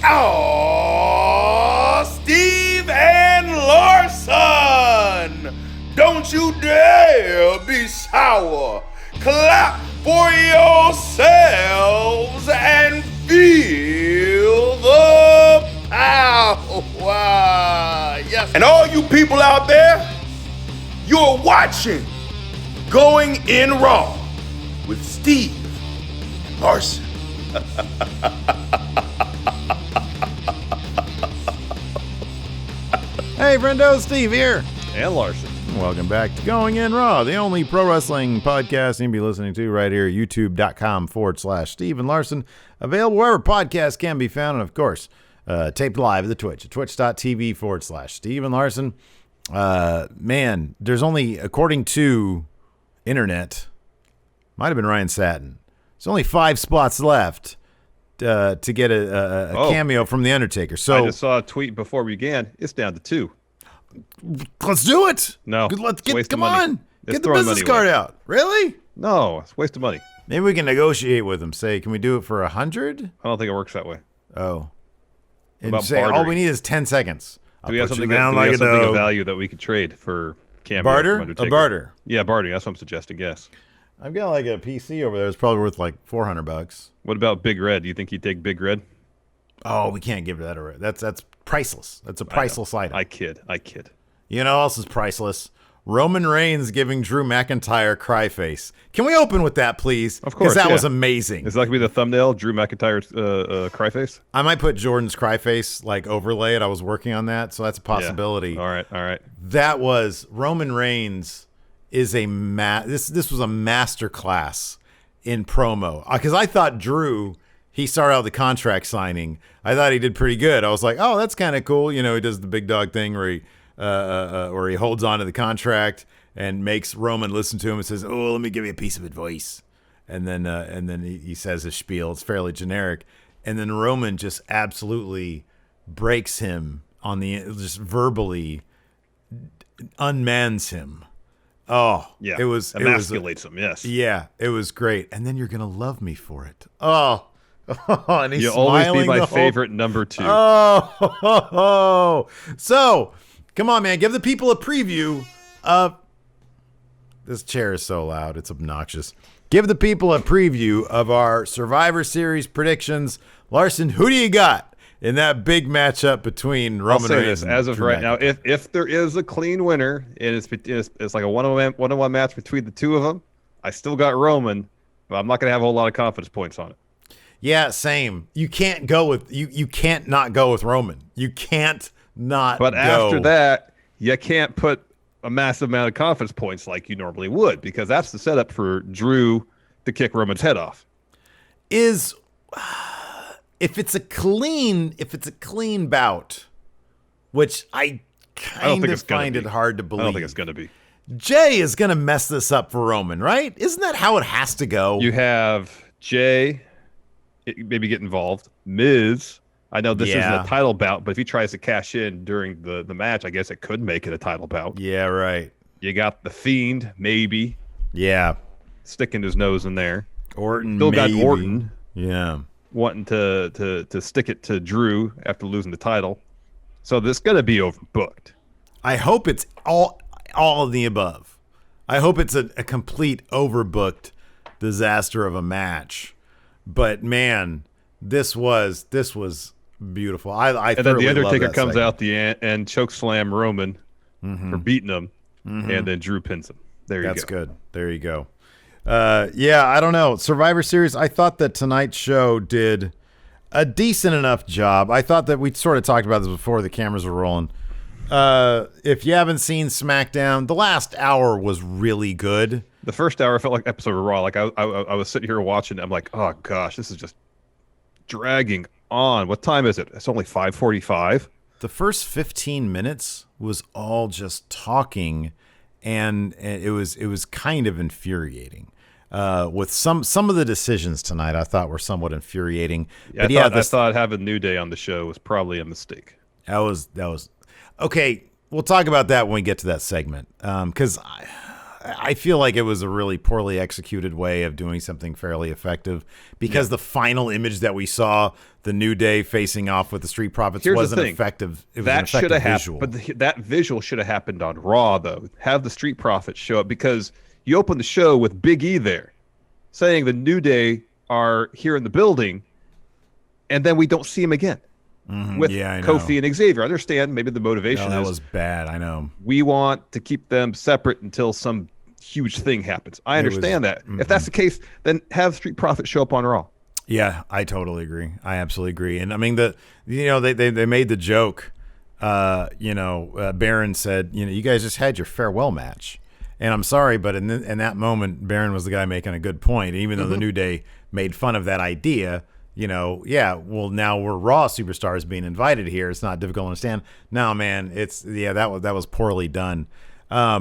Oh, Steve and Larson! Don't you dare be sour. Clap for yourselves and feel the power. Yes. And all you people out there, you're watching Going In Raw with Steve and Larson. Hey, friendo, Steve here. And Larson. Welcome back to Going In Raw, the only pro wrestling podcast you can be listening to right here at youtube.com/Steve and Larson. Available wherever podcasts can be found. And, of course, taped live at the Twitch at twitch.tv/Steve and Larson. Man, there's only, according to internet, might have been Ryan Satin, there's only 5 spots left to get a cameo from The Undertaker. So I just saw a tweet before we began. It's down to 2. Let's do it. No, come on. Get the business card out. Really? No, it's a waste of money. Maybe we can negotiate with them. Say, can we do it for 100? I don't think it works that way. Oh. And about say, all we need is 10 seconds. Do we have something of value that we could trade for cameo? Barter? A barter. Yeah, barter. That's what I'm suggesting, yes. I've got like a PC over there. It's probably worth like $400. What about Big Red? Do you think he'd take Big Red? Oh, we can't give that away. That's priceless. That's a priceless item. I kid. You know what else is priceless? Roman Reigns giving Drew McIntyre cry face. Can we open with that, please? Of course. Because that was amazing. Is that going to be the thumbnail? Drew McIntyre's cry face? I might put Jordan's cry face, like, overlay it. I was working on that, so that's a possibility. Yeah. All right. That was Roman Reigns is this was a master class in promo. Because I thought Drew, he started out the contract signing. I thought he did pretty good. I was like, oh, that's kind of cool. You know, he does the big dog thing where he holds on to the contract and makes Roman listen to him and says, oh, let me give you a piece of advice. And then he says his spiel. It's fairly generic. And then Roman just absolutely breaks him just verbally unmans him. Oh, yeah. Emasculates him, yes. Yeah, it was great. And then you're going to love me for it. Oh, and he's You'll always be my favorite number 2. Oh, so come on, man. Give the people a preview of... This chair is so loud. It's obnoxious. Give the people a preview of our Survivor Series predictions. Larson, who do you got in that big matchup between Roman Reigns and as of right now? If there is a clean winner, and it's like a one-on-one match between the two of them, I still got Roman, but I'm not going to have a whole lot of confidence points on it. Yeah, same. You can't go with you can't not go with Roman. You can't not But go. After that, you can't put a massive amount of confidence points like you normally would, because that's the setup for Drew to kick Roman's head off. If it's a clean bout, which I kind of find it hard to believe. I don't think it's going to be. Jey is going to mess this up for Roman, right? Isn't that how it has to go? You have Jey maybe get involved. Miz, I know this isn't a title bout, but if he tries to cash in during the match, I guess it could make it a title bout. Yeah, right. You got The Fiend, maybe. Yeah. Sticking his nose in there. Orton, Still maybe. got Orton. Yeah. Wanting to stick it to Drew after losing the title. So this is going to be overbooked. I hope it's all of the above. I hope it's a complete overbooked disaster of a match. But man, this was beautiful. I and then the Undertaker comes out and chokeslam Roman for beating him, and then Drew pins him. There you go. That's good. There you go. Yeah, I don't know. Survivor Series, I thought that tonight's show did a decent enough job. I thought that we sort of talked about this before the cameras were rolling. If you haven't seen SmackDown, the last hour was really good. The first hour felt like an episode of Raw. Like I was sitting here watching. I'm like, oh gosh, this is just dragging on. What time is it? It's only 5:45. The first 15 minutes was all just talking, and it was kind of infuriating. With some of the decisions tonight, I thought were somewhat infuriating. Yeah, I thought having New Day on the show was probably a mistake. That was okay. We'll talk about that when we get to that segment. Because I feel like it was a really poorly executed way of doing something fairly effective because the final image that we saw, the New Day facing off with the Street Profits, wasn't effective. It was that should have visual. happened, but that visual should have happened on Raw, though. Have the Street Profits show up because you open the show with Big E there saying the New Day are here in the building, and then we don't see him again. With Kofi and Xavier. I understand maybe the motivation that was bad. I know. We want to keep them separate until some huge thing happens. I understand that. If that's the case, then have Street Profits show up on Raw. Yeah, I totally agree. I absolutely agree. And I mean, they made the joke. Baron said, you guys just had your farewell match, and I'm sorry, but in that moment, Baron was the guy making a good point. Even though the New Day made fun of that idea. Well, now we're Raw superstars being invited here. It's not difficult to understand. No, man, that was poorly done. I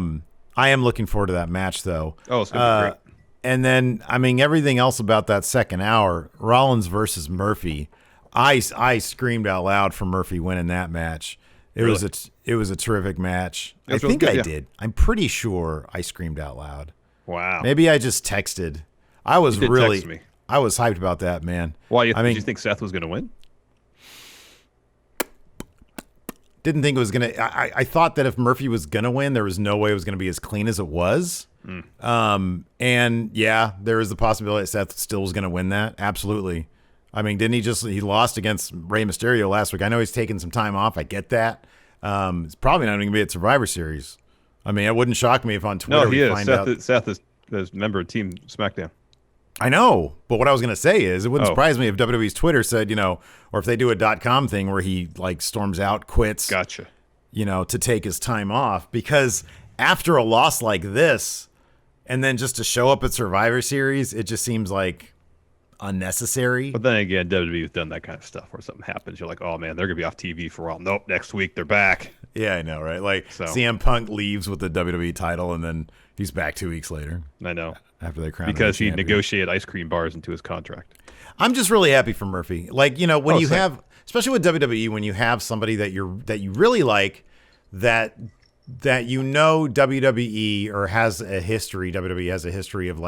am looking forward to that match, though. Oh, it's going to be great. And then, I mean, everything else about that second hour, Rollins versus Murphy, I screamed out loud for Murphy winning that match. It was a terrific match. I think I did. I'm pretty sure I screamed out loud. Wow. Maybe I just texted. I was really... Text me. I was hyped about that, man. Why? Did you think Seth was going to win? Didn't think it was going to. I thought that if Murphy was going to win, there was no way it was going to be as clean as it was. And yeah, there is the possibility that Seth still was going to win that. Absolutely. I mean, he lost against Rey Mysterio last week. I know he's taking some time off. I get that. It's probably not going to be at Survivor Series. I mean, it wouldn't shock me if on Twitter we find out. Seth is a member of Team SmackDown. I know, but what I was going to say is it wouldn't surprise me if WWE's Twitter said, or if they do a .com thing where he storms out, quits, gotcha, to take his time off, because after a loss like this and then just to show up at Survivor Series, it just seems like unnecessary. But then again, WWE's done that kind of stuff where something happens. You're like, oh man, they're going to be off TV for a while. Nope, next week they're back. Yeah, I know, right? CM Punk leaves with the WWE title and then he's back 2 weeks later. I know. After they crown because he negotiated ice cream bars into his contract. I'm just really happy for Murphy. When you have, especially with WWE, when you have somebody that you really like, that WWE or has a history. WWE has a history of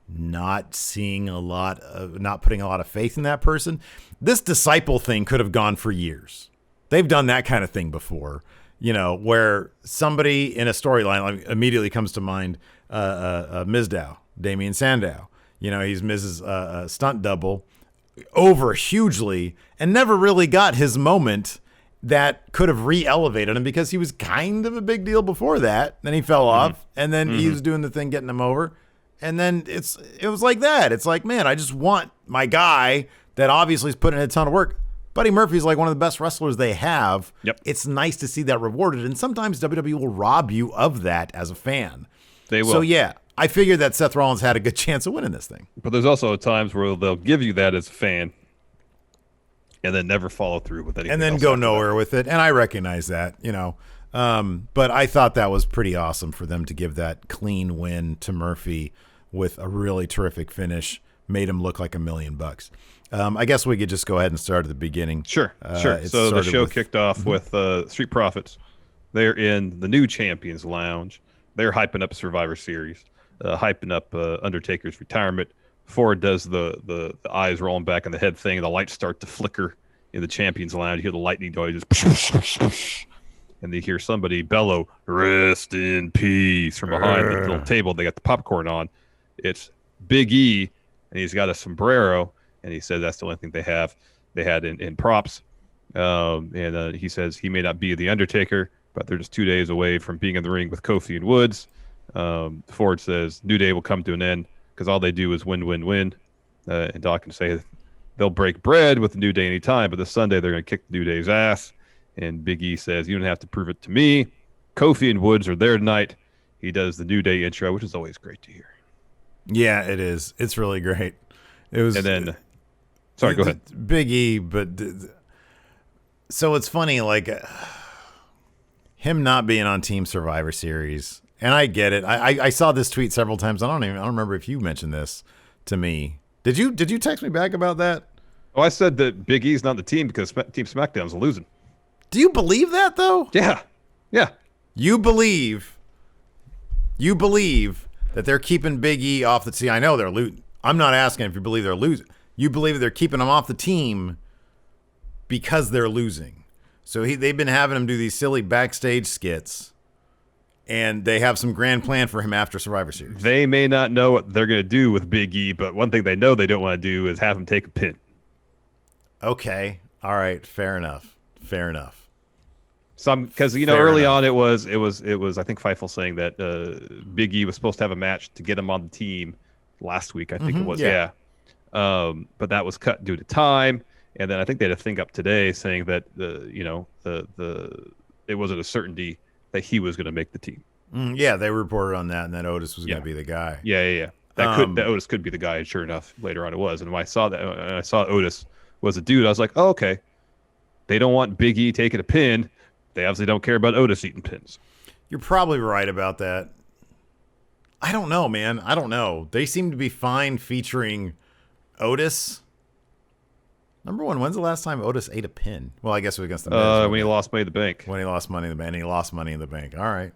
not putting a lot of faith in that person. This disciple thing could have gone for years. They've done that kind of thing before. Where somebody in a storyline immediately comes to mind. Mizdow, Damian Sandow. He's Miz's stunt double over hugely and never really got his moment that could have re-elevated him because he was kind of a big deal before that. Then he fell off and then he was doing the thing getting him over. And then it was like that. It's like, man, I just want my guy that obviously is putting in a ton of work. Buddy Murphy's one of the best wrestlers they have. Yep. It's nice to see that rewarded. And sometimes WWE will rob you of that as a fan. They will. So, yeah, I figured that Seth Rollins had a good chance of winning this thing. But there's also times where they'll give you that as a fan and then never follow through with anything. And then go nowhere with it. And I recognize that, But I thought that was pretty awesome for them to give that clean win to Murphy with a really terrific finish. Made him look like $1 million. I guess we could just go ahead and start at the beginning. Sure. So the show kicked off with Street Profits. They're in the new Champions Lounge. They're hyping up Survivor Series, hyping up Undertaker's retirement. Ford does the eyes rolling back in the head thing, and the lights start to flicker in the Champions Lounge. You hear the lightning noises, and they hear somebody bellow, "Rest in peace," from behind the little table they got the popcorn on. It's Big E, and he's got a sombrero, and he said that's the only thing they had in props. And he says he may not be the Undertaker, but they're just 2 days away from being in the ring with Kofi and Woods. Ford says New Day will come to an end because all they do is win, win, win. And Doc can say they'll break bread with the New Day anytime, but this Sunday they're going to kick the New Day's ass. And Big E says, you don't have to prove it to me. Kofi and Woods are there tonight. He does the New Day intro, which is always great to hear. Yeah, it is. It's really great. It was. And then, sorry, go ahead. Big E, but so it's funny, him not being on Team Survivor Series, and I get it. I saw this tweet several times. I don't remember if you mentioned this to me. Did you text me back about that? Oh, I said that Big E's not the team because Team SmackDown's losing. Do you believe that though? Yeah. You believe You believe that they're keeping Big E off the team. I know they're losing. I'm not asking if you believe they're losing. You believe they're keeping him off the team because they're losing. So they've been having him do these silly backstage skits, and they have some grand plan for him after Survivor Series. They may not know what they're going to do with Big E, but one thing they know they don't want to do is have him take a pin. Okay. All right. Fair enough. Because early on it was I think Fightful saying that Big E was supposed to have a match to get him on the team last week. I think it was but that was cut due to time, and then I think they had a thing up today saying that it wasn't a certainty that he was going to make the team. Yeah, they reported on that, and that Otis was going to be the guy. Yeah. That Otis could be the guy, and sure enough, later on it was. And when I saw that, and I saw Otis was a dude, I was like, oh, okay. They don't want Big E taking a pin. They obviously don't care about Otis eating pins. You're probably right about that. I don't know, man. I don't know. They seem to be fine featuring Otis. Number one, when's the last time Otis ate a pin? Well, I guess it was against the Miz. When he lost Money in the Bank. When he lost Money in the Bank. And he lost Money in the Bank. All right.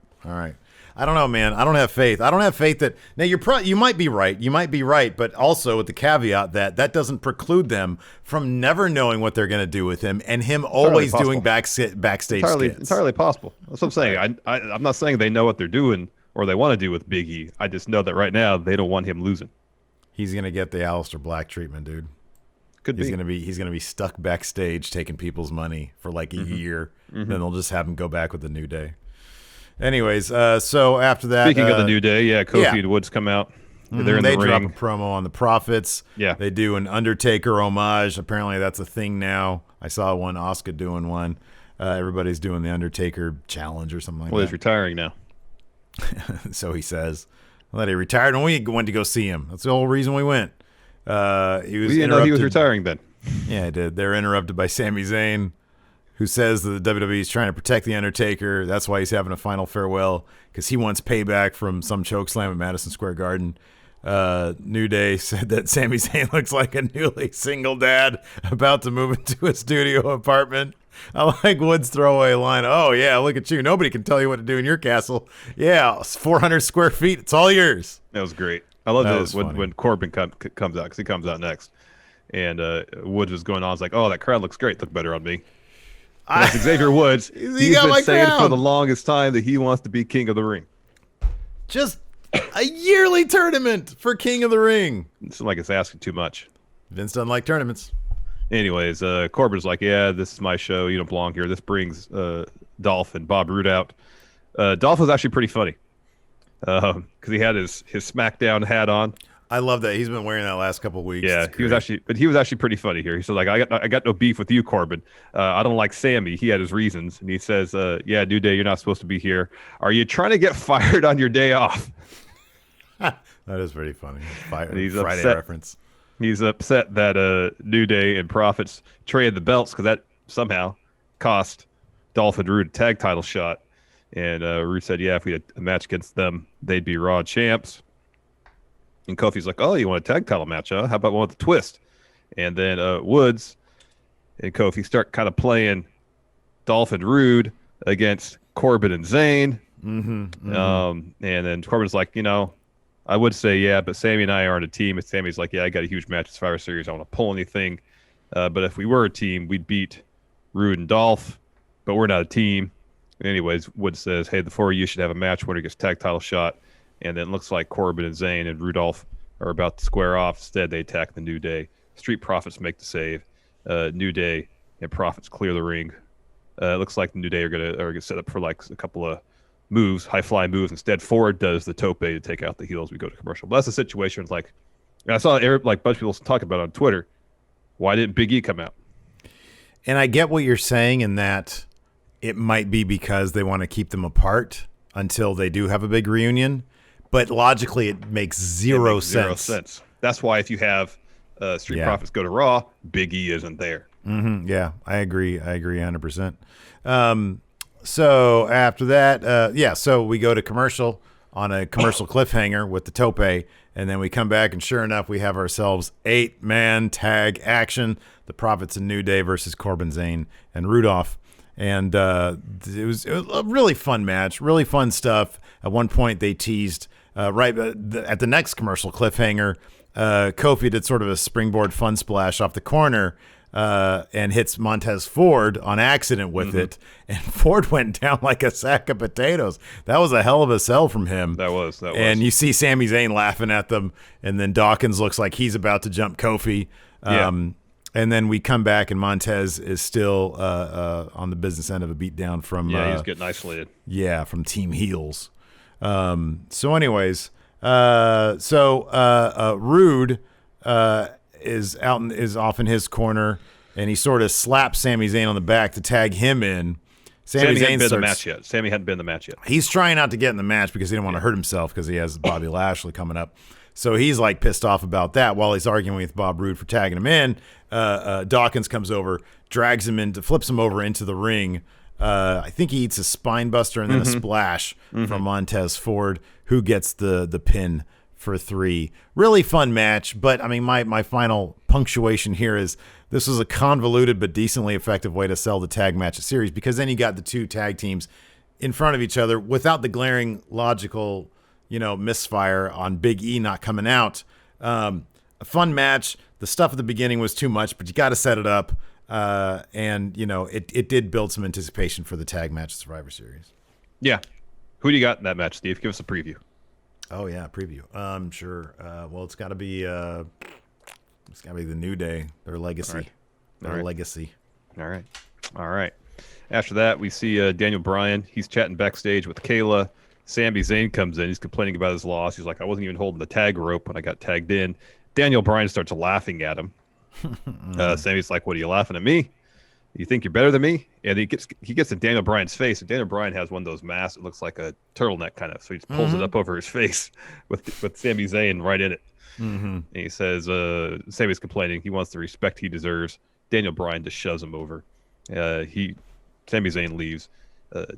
I don't know, man. I don't have faith. I don't have faith that... Now, you might be right. You might be right, but also with the caveat that doesn't preclude them from never knowing what they're going to do with him and him always doing backstage skits. Entirely possible. That's what I'm saying. I'm not saying they know what they're doing or they want to do with Big E. I just know that right now they don't want him losing. He's going to get the Aleister Black treatment, dude. He's going to be stuck backstage taking people's money for like a year. Then they'll just have him go back with the New Day. Anyways, so after that... Speaking of the New Day, Kofi and Woods come out. They're in the ring. They drop a promo on the Profits. Yeah. They do an Undertaker homage. Apparently that's a thing now. I saw Asuka doing one. Everybody's doing the Undertaker challenge or something like that. Well, he's retiring now. So he says. Well, he retired and we went to go see him. That's the whole reason we went. We didn't know he was retiring then. Yeah, I did. They're interrupted by Sami Zayn, who says that the WWE is trying to protect The Undertaker. That's why he's having a final farewell, because he wants payback from some chokeslam at Madison Square Garden. New Day said that Sami Zayn looks like a newly single dad about to move into a studio apartment. I like Wood's throwaway line. Oh, yeah, look at you. Nobody can tell you what to do in your castle. Yeah, it's 400 square feet. It's all yours. That was great. I love this when Corbin comes out, because he comes out next. And Woods was going on. I was like, oh, that crowd looks great. Look better on me. That's Xavier Woods. He's been saying for the longest time that he wants to be King of the Ring. Just a yearly tournament for King of the Ring. It's like it's asking too much. Vince doesn't like tournaments. Anyways, Corbin's like, yeah, this is my show. You don't belong here. This brings Dolph and Bob Roode out. Dolph was actually pretty funny because he had his SmackDown hat on. I love that. He's been wearing that last couple of weeks. Yeah, he was actually pretty funny here. He said, like, I got no beef with you, Corbin. I don't like Sammy. He had his reasons. And he says, yeah, New Day, you're not supposed to be here. Are you trying to get fired on your day off? That is pretty funny. He's Friday upset. reference. He's upset that New Day and Profits traded the belts because that somehow cost Dolph and Roode a tag title shot. And Roode said, yeah, if we had a match against them, they'd be Raw champs. And Kofi's like, oh, you want a tag title match, huh? How about one with the twist? And then Woods and Kofi start kind of playing Dolph and Roode against Corbin and Zayn. And then Corbin's like, I would say, yeah, but Sammy and I aren't a team. And Sammy's like, yeah, I got a huge match at Survivor Series. I don't want to pull anything. But if we were a team, we'd beat Roode and Dolph. But we're not a team. And anyways, Woods says, hey, the four of you should have a match. Winner gets tag title shot. And then it looks like Corbin and Zayn and Rudolph are about to square off. Instead, they attack the New Day. Street Profits make the save. New Day and Profits clear the ring. It looks like the New Day are gonna set up for like a couple of moves, high flying moves. Instead, Ford does the tope to take out the heels. We go to commercial. But that's the situation. It's like, and I saw a bunch of people talking about it on Twitter. Why didn't Big E come out? And I get what you're saying in that it might be because they want to keep them apart until they do have a big reunion. But logically, it makes zero sense. That's why if you have Street Profits go to Raw, Big E isn't there. Yeah, I agree. 100%. So after that, so we go to commercial on a commercial cliffhanger with the tope, and then we come back, and sure enough, we have ourselves 8-man tag action. The Profits and New Day versus Corbin, Zayn, and Rudolph. And it was a really fun match, really fun stuff. At one point, they teased right at the next commercial cliffhanger, Kofi did sort of a springboard fun splash off the corner and hits Montez Ford on accident with it. And Ford went down like a sack of potatoes. That was a hell of a sell from him. That was. And you see Sami Zayn laughing at them. And then Dawkins looks like he's about to jump Kofi. And then we come back, and Montez is still on the business end of a beatdown from... he's getting isolated. Yeah, from Team Heels. So anyways, Roode is off in his corner, and he sort of slaps Sami Zayn on the back to tag him in. Sami hadn't been in the match yet. Sami hadn't been in the match yet. He's trying not to get in the match because he didn't want to hurt himself because he has Bobby Lashley coming up. So he's like pissed off about that while he's arguing with Bob Roode for tagging him in. Dawkins comes over, drags him into, flips him over into the ring. I think he eats a spine buster and then a splash from Montez Ford, who gets the pin for 3. Really fun match, but I mean, my final punctuation here is this was a convoluted but decently effective way to sell the tag match series, because then you got the 2 tag teams in front of each other without the glaring logical misfire on Big E not coming out. A fun match. The stuff at the beginning was too much, but you got to set it up. And it did build some anticipation for the tag match Survivor Series. Yeah. Who do you got in that match, Steve? Give us a preview. Oh yeah, preview. Sure. Well, it's got to be the New Day, their legacy. Their legacy. All right. After that, we see Daniel Bryan. He's chatting backstage with Kayla. Sami Zayn comes in. He's complaining about his loss. He's like, I wasn't even holding the tag rope when I got tagged in. Daniel Bryan starts laughing at him. Sami's like, what, are you laughing at me? You think you're better than me? And he gets in Daniel Bryan's face. And Daniel Bryan has one of those masks. It looks like a turtleneck kind of. So he just pulls it up over his face with Sami Zayn right in it. And he says, Sami's complaining. He wants the respect he deserves. Daniel Bryan just shoves him over. Sami Zayn leaves.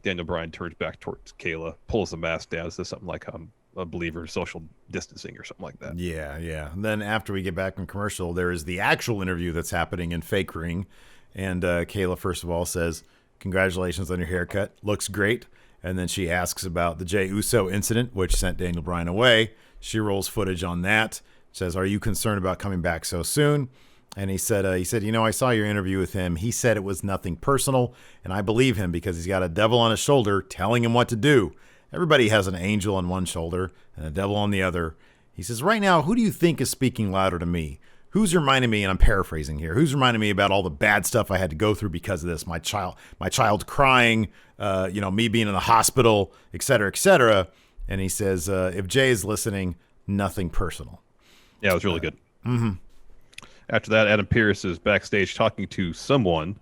Daniel Bryan turns back towards Kayla, pulls the mask down, says something like, I'm a believer in social distancing or something like that. Yeah. And then after we get back from commercial, there is the actual interview that's happening in Fake Ring. And Kayla, first of all, says, congratulations on your haircut. Looks great. And then she asks about the Jey Uso incident, which sent Daniel Bryan away. She rolls footage on that. Says, are you concerned about coming back so soon? And he said, I saw your interview with him. He said it was nothing personal, and I believe him because he's got a devil on his shoulder telling him what to do. Everybody has an angel on one shoulder and a devil on the other. He says, right now, who do you think is speaking louder to me? Who's reminding me, and I'm paraphrasing here, who's reminding me about all the bad stuff I had to go through because of this? My child crying, me being in the hospital, et cetera, et cetera. And he says, if Jay is listening, nothing personal. Yeah, it was really good. After that, Adam Pearce is backstage talking to someone,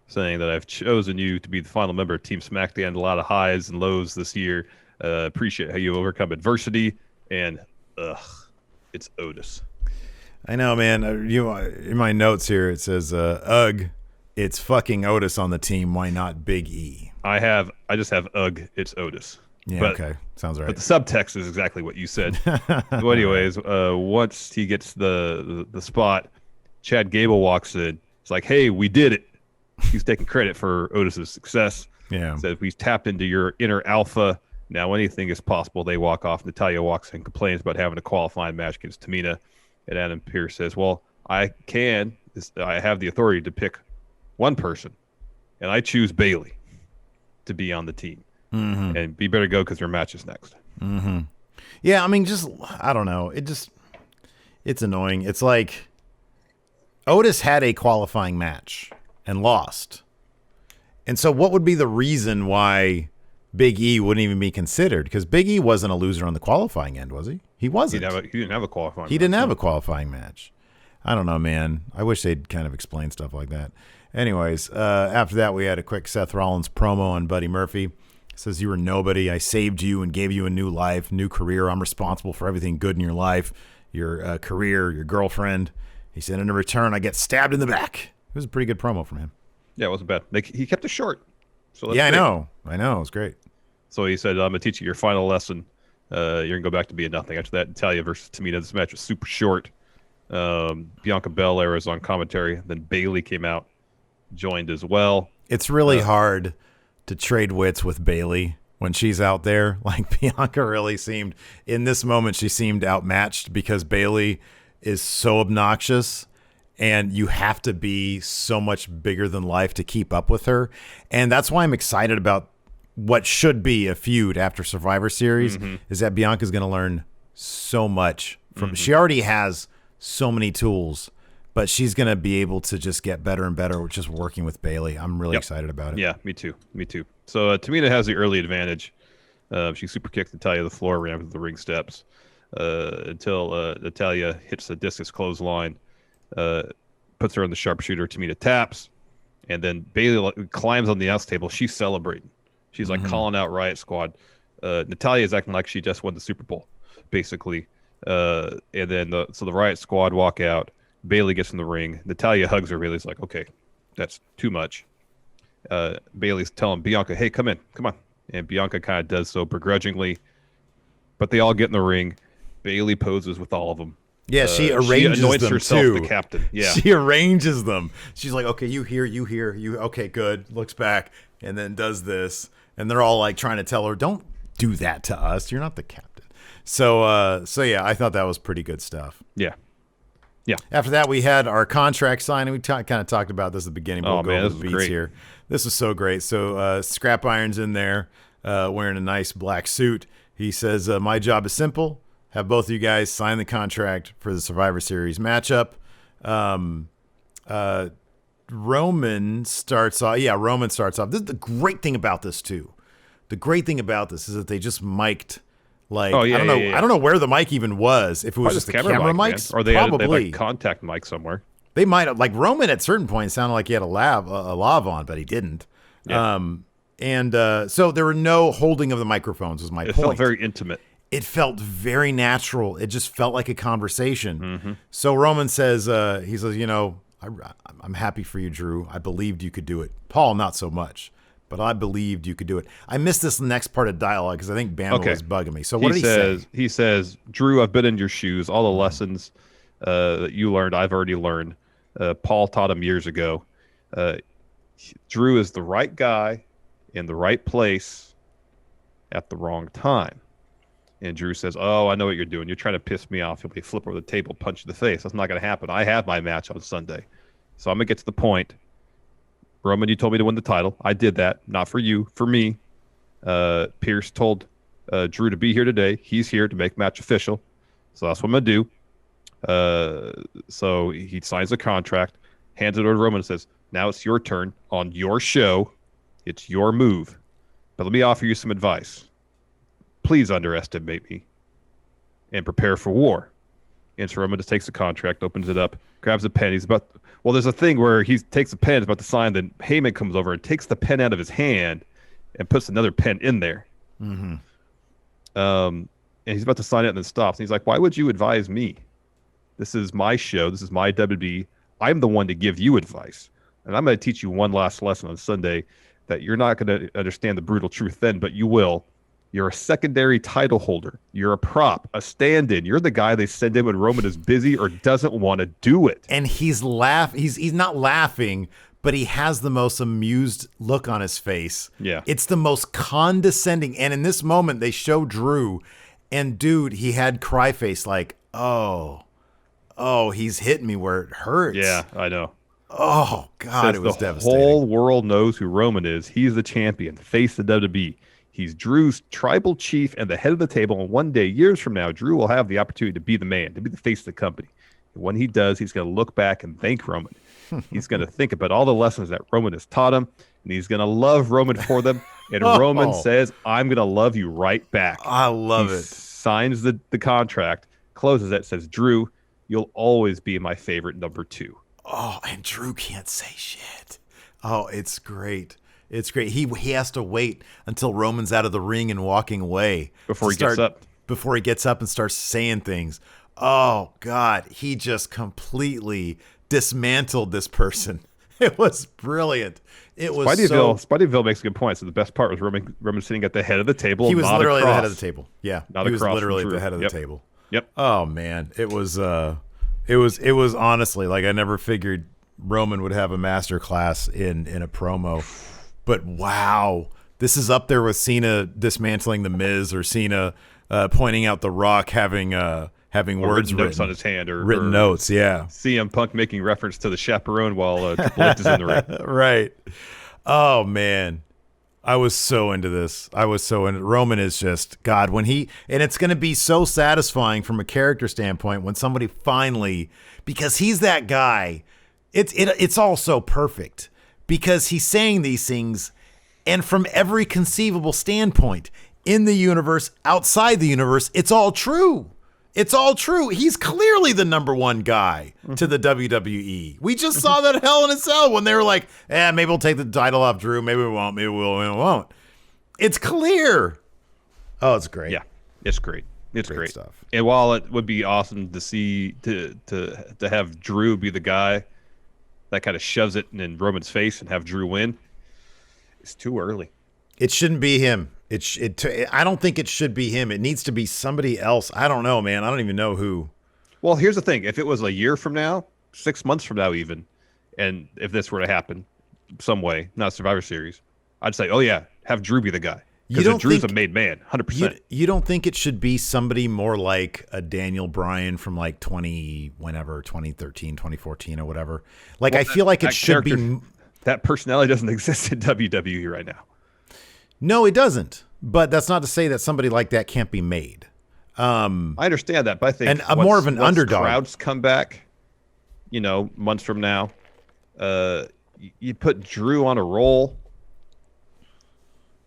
saying that I've chosen you to be the final member of Team SmackDown. A lot of highs and lows this year. Appreciate how you overcome adversity. And it's Otis. I know, man. In my notes here, it says, ugh, it's fucking Otis on the team. Why not Big E? I just have ugh, it's Otis. Yeah, okay. Sounds right. But the subtext is exactly what you said. So anyways, once he gets the spot, Chad Gable walks in. It's like, hey, we did it. He's taking credit for Otis's success. Yeah. Says, we've tapped into your inner alpha. Now anything is possible. They walk off. Natalya walks in, complains about having a qualifying match against Tamina. And Adam Pearce says, well, I have the authority to pick one person. And I choose Bayley to be on the team. And you better go because your match is next. Yeah, I mean, I don't know. It's annoying. It's like Otis had a qualifying match and lost. And so what would be the reason why Big E wouldn't even be considered? Because Big E wasn't a loser on the qualifying end, was he? He wasn't. He didn't have a qualifying match. He didn't have a qualifying match. I don't know, man. I wish they'd kind of explain stuff like that. Anyways, after that, we had a quick Seth Rollins promo on Buddy Murphy. Says, you were nobody. I saved you and gave you a new life, new career. I'm responsible for everything good in your life, your career, your girlfriend. He said, in return, I get stabbed in the back. It was a pretty good promo from him. Yeah, it wasn't bad. He kept it short. So yeah, I know. It was great. So he said, I'm going to teach you your final lesson. You're going to go back to being nothing. After that, Natalya versus Tamina. This match was super short. Bianca Belair was on commentary. Then Bayley came out. joined as well. It's really hard to trade wits with Bayley when she's out there. Like, Bianca really seemed, in this moment, she seemed outmatched because Bayley is so obnoxious and you have to be so much bigger than life to keep up with her. And that's why I'm excited about what should be a feud after Survivor Series, is that Bianca's going to learn so much from, she already has so many tools, but she's going to be able to just get better and better with just working with Bayley. I'm really excited about it. Yeah, me too. So Tamina has the early advantage. She super kicked Natalya to the floor, ran up to the ring steps until Natalya hits the discus clothesline, puts her on the sharpshooter. Tamina taps, and then Bayley climbs on the announce table. She's celebrating. She's like calling out Riot Squad. Natalya is acting like she just won the Super Bowl, basically. And then the Riot Squad walk out. Bayley gets in the ring. Natalya hugs her. Bayley's like, okay, that's too much. Bayley's telling Bianca, hey, come on. And Bianca kind of does so begrudgingly. But they all get in the ring. Bayley poses with all of them. Yeah, she arranges she anoints them herself too. the captain. Yeah, she arranges them. She's like, okay, you here, you. Okay, good. Looks back and then does this, and they're all like trying to tell her, don't do that to us. You're not the captain. So yeah, I thought that was pretty good stuff. Yeah. After that, we had our contract signing. We kind of talked about this at the beginning. But Oh we'll go man, over this the was beats great. here. This was so great. So Scrap Iron's in there, wearing a nice black suit. He says, my job is simple. Have both of you guys sign the contract for the Survivor Series matchup. Roman starts off. Yeah, Roman starts off. This is the great thing about this too. The great thing about this is that they just mic'd. Like, I don't know where the mic even was. If it was just the camera mics, or they probably had like contact mic somewhere. They might have, like, Roman at certain points sounded like he had a lav on, but he didn't. Yeah. So there were no holding of the microphones. Was my point. It felt very intimate. It felt very natural. It just felt like a conversation. So Roman says, he says, I'm happy for you, Drew. I believed you could do it. Paul, not so much, but I believed you could do it. I missed this next part of dialogue because I think Bama was bugging me. So what did he say? He says, Drew, I've been in your shoes. All the lessons that you learned, I've already learned. Paul taught him years ago. Drew is the right guy in the right place at the wrong time. And Drew says, oh, I know what you're doing. You're trying to piss me off. You'll be flip over the table, punch you in the face. That's not going to happen. I have my match on Sunday. So I'm going to get to the point. Roman, you told me to win the title. I did that. Not for you, for me. Pierce told Drew to be here today. He's here to make match official. So that's what I'm going to do. So he signs the contract, hands it over to Roman and says, now it's your turn on your show. It's your move. But let me offer you some advice. Please underestimate me and prepare for war. And so Roman just takes the contract, opens it up, grabs a pen. There's a thing where he takes a pen, is about to sign, then Heyman comes over and takes the pen out of his hand and puts another pen in there. And he's about to sign it and then stops. And he's like, why would you advise me? This is my show. This is my WWE. I'm the one to give you advice. And I'm going to teach you one last lesson on Sunday that you're not going to understand the brutal truth then, but you will. You're a secondary title holder. You're a prop, a stand-in. You're the guy they send in when Roman is busy or doesn't want to do it. And he's not laughing, but he has the most amused look on his face. Yeah. It's the most condescending. And in this moment, they show Drew, and dude, he had cry face like, oh, he's hitting me where it hurts. Yeah, I know. Oh, God, it was devastating. The whole world knows who Roman is. He's the champion, face of WWE. He's Drew's tribal chief and the head of the table. And one day, years from now, Drew will have the opportunity to be the man, to be the face of the company. And when he does, he's going to look back and thank Roman. He's going to think about all the lessons that Roman has taught him, and he's going to love Roman for them. And Roman says, I'm going to love you right back. I love it. Signs the contract, closes it, says, Drew, you'll always be my favorite number 2. Oh, and Drew can't say shit. Oh, it's great. It's great. He has to wait until Roman's out of the ring and walking away before he gets up. Before he gets up and starts saying things. Oh, God. He just completely dismantled this person. It was brilliant. It was Spideyville makes a good point. So the best part was Roman sitting at the head of the table. He was not literally across. the head of the table. Yeah. Not he was across literally from at the Drew. head of the table. Yep. Oh, man. It was honestly, like, I never figured Roman would have a master class in a promo. But wow, this is up there with Cena dismantling the Miz, or Cena pointing out The Rock having words notes on his hand, or written notes. Yeah, CM Punk making reference to the chaperone while Triple H is in the ring. Right. Oh man, I was so into this. Roman is just God and it's going to be so satisfying from a character standpoint when somebody finally, because he's that guy. It's all so perfect because he's saying these things, and from every conceivable standpoint in the universe, outside the universe, it's all true. It's all true. He's clearly the number one guy to the WWE. We just saw that Hell in a Cell when they were like, maybe we'll take the title off Drew. Maybe we won't. Maybe we won't. It's clear. Oh, it's great. Yeah, it's great. It's great stuff. And while it would be awesome to see to have Drew be the guy that kind of shoves it in Roman's face and have Drew win, it's too early. It shouldn't be him. I don't think it should be him. It needs to be somebody else. I don't know, man. I don't even know who. Well, here's the thing. If it was a year from now, 6 months from now even, and if this were to happen some way, not Survivor Series, I'd say, oh, yeah, have Drew be the guy. Because Drew's a made man, 100%. You don't think it should be somebody more like a Daniel Bryan from like 2013, 2014 or whatever? Like, well, I feel like it should be. That personality doesn't exist in WWE right now. No, it doesn't. But that's not to say that somebody like that can't be made. I understand that, but I think more of an underdog. Crowds come back, months from now. You put Drew on a roll.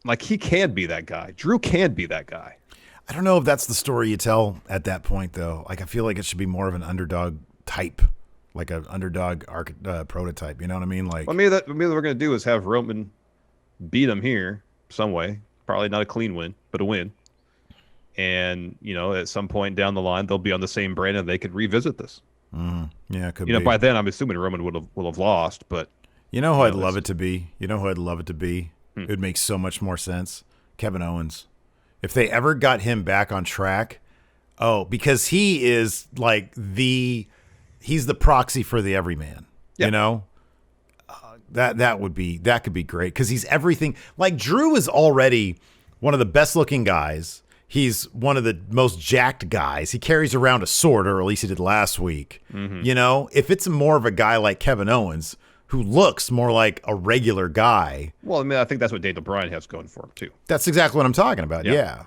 Like, he can be that guy. Drew can be that guy. I don't know if that's the story you tell at that point, though. Like, I feel like it should be more of an underdog type, like an underdog prototype. You know what I mean? Like, maybe what we're going to do is have Roman beat him here some way. Probably not a clean win, but a win. And, at some point down the line, they'll be on the same brand and they could revisit this. Yeah, it could be. By then, I'm assuming Roman will have lost, but... You know who I'd love it to be? It would make so much more sense. Kevin Owens. If they ever got him back on track, because he is like he's the proxy for the everyman. Yeah. That could be great because he's everything. Like, Drew is already one of the best looking guys. He's one of the most jacked guys. He carries around a sword, or at least he did last week. Mm-hmm. If it's more of a guy like Kevin Owens, who looks more like a regular guy. Well, I think that's what Daniel Bryan has going for him, too. That's exactly what I'm talking about, yeah.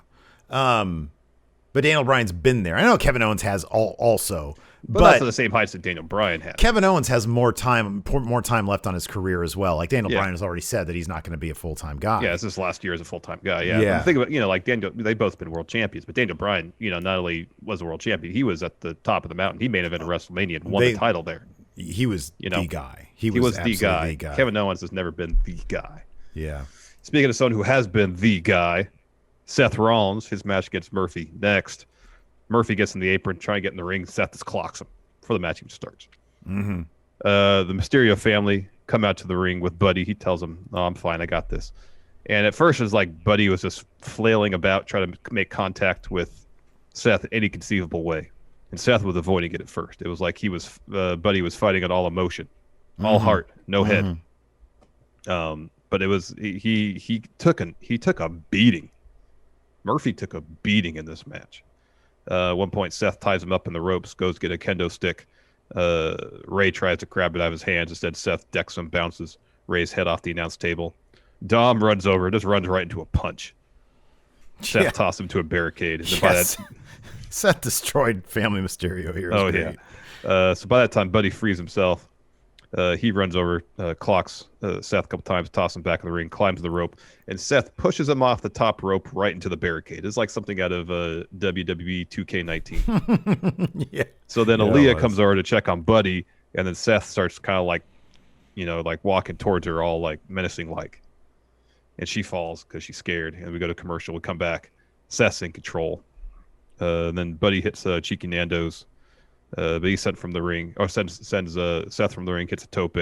But Daniel Bryan's been there. I know Kevin Owens has also. But not to the same heights that Daniel Bryan has. Kevin Owens has more time left on his career as well. Like, Daniel Bryan has already said that he's not going to be a full-time guy. Yeah, it's his last year as a full-time guy, yeah. Think about, like Daniel, they've both been world champions, but Daniel Bryan, not only was a world champion, he was at the top of the mountain. He main evented WrestleMania and won the title there. He was the guy. He was the guy. Kevin Owens has never been the guy. Yeah. Speaking of someone who has been the guy, Seth Rollins, his match against Murphy next. Murphy gets in the apron, trying to get in the ring. Seth just clocks him before the match even starts. Mm-hmm. The Mysterio family come out to the ring with Buddy. He tells them, "Oh, I'm fine. I got this." And at first, it was like Buddy was just flailing about, trying to make contact with Seth any conceivable way. And Seth was avoiding it at first. It was like Buddy was fighting on all emotion, all heart, no head. But it was he took a beating. Murphy took a beating in this match. At one point, Seth ties him up in the ropes, goes to get a kendo stick. Ray tries to grab it out of his hands. Instead, Seth decks him, bounces Ray's head off the announce table. Dom runs over, just runs right into a punch. Seth tossed him to a barricade. And Seth destroyed Family Mysterio here. Yeah. So by that time, Buddy frees himself. He runs over, clocks Seth a couple times, tosses him back in the ring, climbs the rope, and Seth pushes him off the top rope right into the barricade. It's like something out of WWE 2K19. Yeah. So then Aaliyah comes over to check on Buddy, and then Seth starts kind of like, like walking towards her, all like menacing like. And she falls because she's scared. And we go to commercial. We come back. Seth's in control. Then Buddy hits Cheeky Nando's. But he's sent from the ring, or sends Seth from the ring, hits a tope.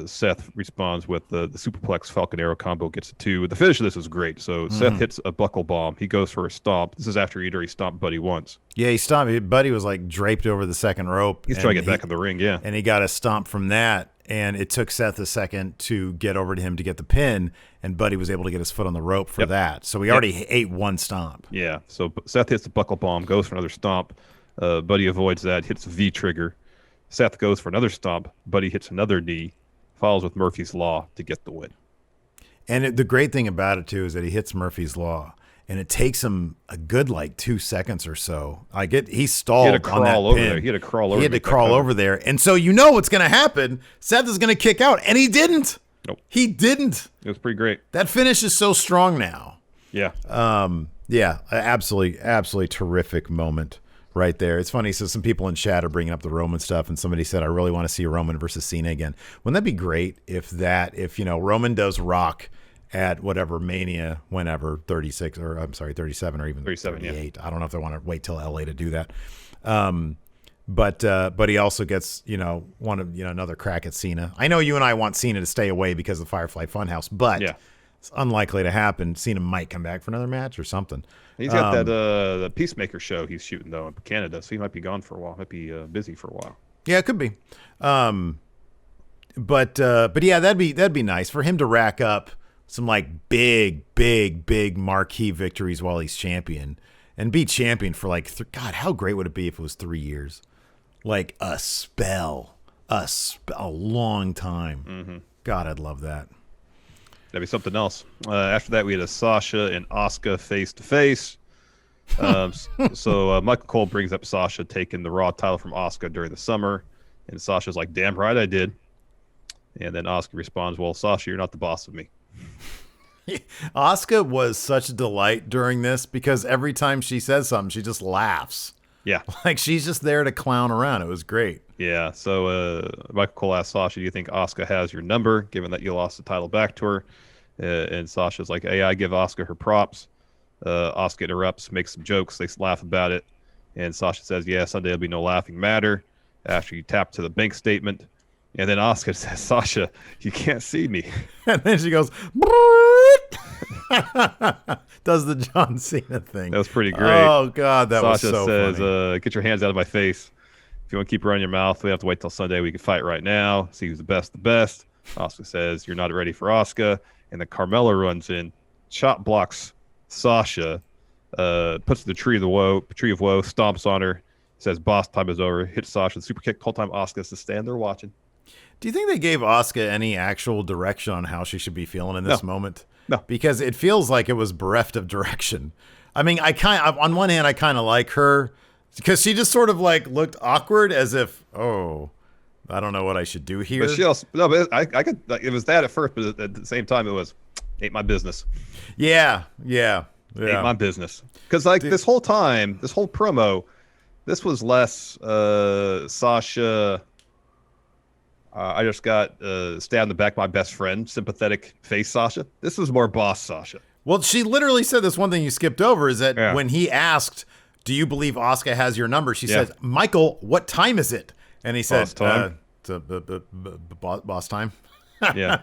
Seth responds with the superplex Falcon Arrow combo, gets a 2. The finish of this is great. So Seth hits a buckle bomb. He goes for a stomp. This is after he'd already stomped Buddy once. Yeah, he stomped. Buddy was like draped over the second rope. He's trying to get back in the ring, yeah. And he got a stomp from that, and it took Seth a second to get over to him to get the pin, and Buddy was able to get his foot on the rope for that. So he already ate one stomp. Yeah, so Seth hits the buckle bomb, goes for another stomp. Buddy avoids that, hits the V trigger. Seth goes for another stomp. Buddy hits another knee. Follows with Murphy's Law to get the win. And the great thing about it, too, is that he hits Murphy's Law, and it takes him a good, 2 seconds or so. He stalled on that pin. He had to crawl over. He had to crawl over there. And so you know what's going to happen. Seth is going to kick out, and he didn't. Nope. He didn't. It was pretty great. That finish is so strong now. Yeah. Yeah, absolutely terrific moment. Right there. It's funny. So some people in chat are bringing up the Roman stuff, and somebody said, I really want to see Roman versus Cena again. Wouldn't that be great if Roman does Rock at whatever Mania, whenever, 36, or I'm sorry, 37 or even 38. Yeah. I don't know if they want to wait till LA to do that. But he also gets, another crack at Cena. I know you and I want Cena to stay away because of Firefly Funhouse, but it's unlikely to happen. Cena might come back for another match or something. He's got that the Peacemaker show he's shooting though in Canada, so he might be gone for a while. Might be busy for a while. Yeah, it could be. But yeah, that'd be nice for him to rack up some big marquee victories while he's champion and be champion for God, how great would it be if it was 3 years? A spell, a long time. Mm-hmm. God, I'd love that. That'd be something else. After that, we had a Sasha and Asuka face-to-face. So Michael Cole brings up Sasha taking the Raw title from Asuka during the summer. And Sasha's like, damn right I did. And then Asuka responds, well, Sasha, you're not the boss of me. Asuka was such a delight during this because every time she says something, she just laughs. Yeah. She's just there to clown around. It was great. Yeah, so Michael Cole asked Sasha, do you think Asuka has your number, given that you lost the title back to her? And Sasha's like, hey, I give Asuka her props. Asuka interrupts, makes some jokes. They laugh about it. And Sasha says, yeah, Sunday will be no laughing matter. After you tap to the bank statement. And then Asuka says, Sasha, you can't see me. And then she goes, does the John Cena thing. That was pretty great. Oh, God, that was so funny. Sasha says, get your hands out of my face. If you want to keep running your mouth, we have to wait till Sunday. We can fight right now. See who's the best. Asuka says, you're not ready for Asuka. And then Carmella runs in, shot blocks Sasha, puts the tree of woe, stomps on her, says boss time is over, hits Sasha with super kick. Whole time Asuka's to stand there watching. Do you think they gave Asuka any actual direction on how she should be feeling in this moment? No. Because it feels like it was bereft of direction. I mean, on one hand, I kind of like her because she just sort of looked awkward as if, I don't know what I should do here. But she also, I could, it was that at first, but at the same time, it was, ain't my business. Yeah. Ain't my business. Because this whole time, this whole promo, this was less Sasha. I just got stabbed in the back, my best friend, sympathetic face Sasha. This was more boss Sasha. Well, she literally said this one thing you skipped over is that when he asked, do you believe Asuka has your number? She says, Michael, what time is it? And he said, boss time. Yeah.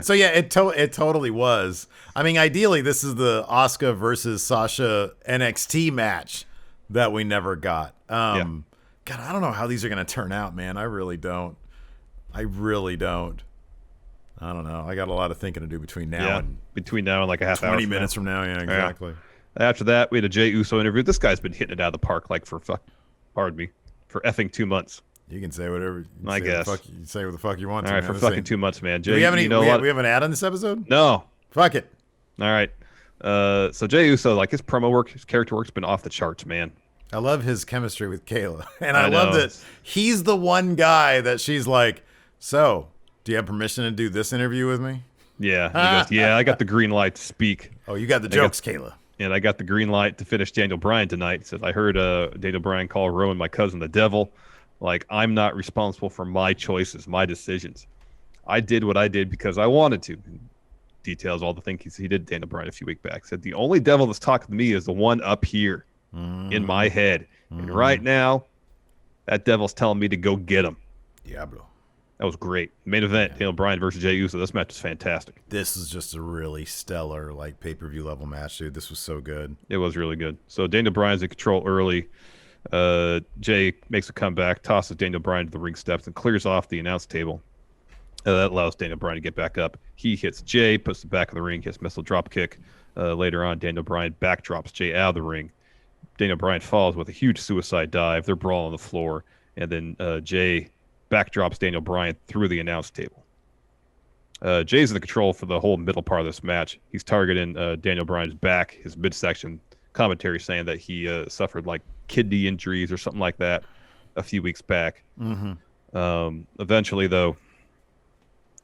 So yeah, it totally was. I mean, ideally, this is the Asuka versus Sasha NXT match that we never got. God, I don't know how these are going to turn out, man. I really don't. I don't know. I got a lot of thinking to do between now and like a half 20 hour. 20 minutes from now. Yeah, exactly. Yeah. After that, we had a Jey Uso interview. This guy's been hitting it out of the park for effing 2 months. You can say whatever. I guess. You say what the fuck you want. All right, for fucking 2 months, man. Jey, do we have any? We have an ad on this episode? No. Fuck it. All right. So Jey Uso, his promo work, his character work's been off the charts, man. I love his chemistry with Kayla, and I love that he's the one guy that she's like, so, do you have permission to do this interview with me? Yeah. He goes, yeah, I got the green light to speak. Oh, you got the jokes, Kayla. And I got the green light to finish Daniel Bryan tonight. He says, I heard Daniel Bryan call Rowan my cousin the devil. I'm not responsible for my choices, my decisions. I did what I did because I wanted to. Details all the things he did to Daniel Bryan a few weeks back. Said, the only devil that's talking to me is the one up here in my head. And right now, that devil's telling me to go get him. Diablo. That was great. Main event, Daniel Bryan versus Jey Uso. This match was fantastic. This is just a really stellar, like, pay-per-view level match, dude. This was so good. It was really good. So Daniel Bryan's in control early. Jey makes a comeback, tosses Daniel Bryan to the ring steps, and clears off the announce table. That allows Daniel Bryan to get back up. He hits Jey, puts the back of the ring, hits missile drop kick. Later on, Daniel Bryan backdrops Jey out of the ring. Daniel Bryan falls with a huge suicide dive. They're brawling on the floor, and then Jey backdrops Daniel Bryan through the announce table. Jey's in the control for the whole middle part of this match. He's targeting Daniel Bryan's back, his midsection. Commentary saying that he suffered like kidney injuries or something like that a few weeks back. Eventually, though,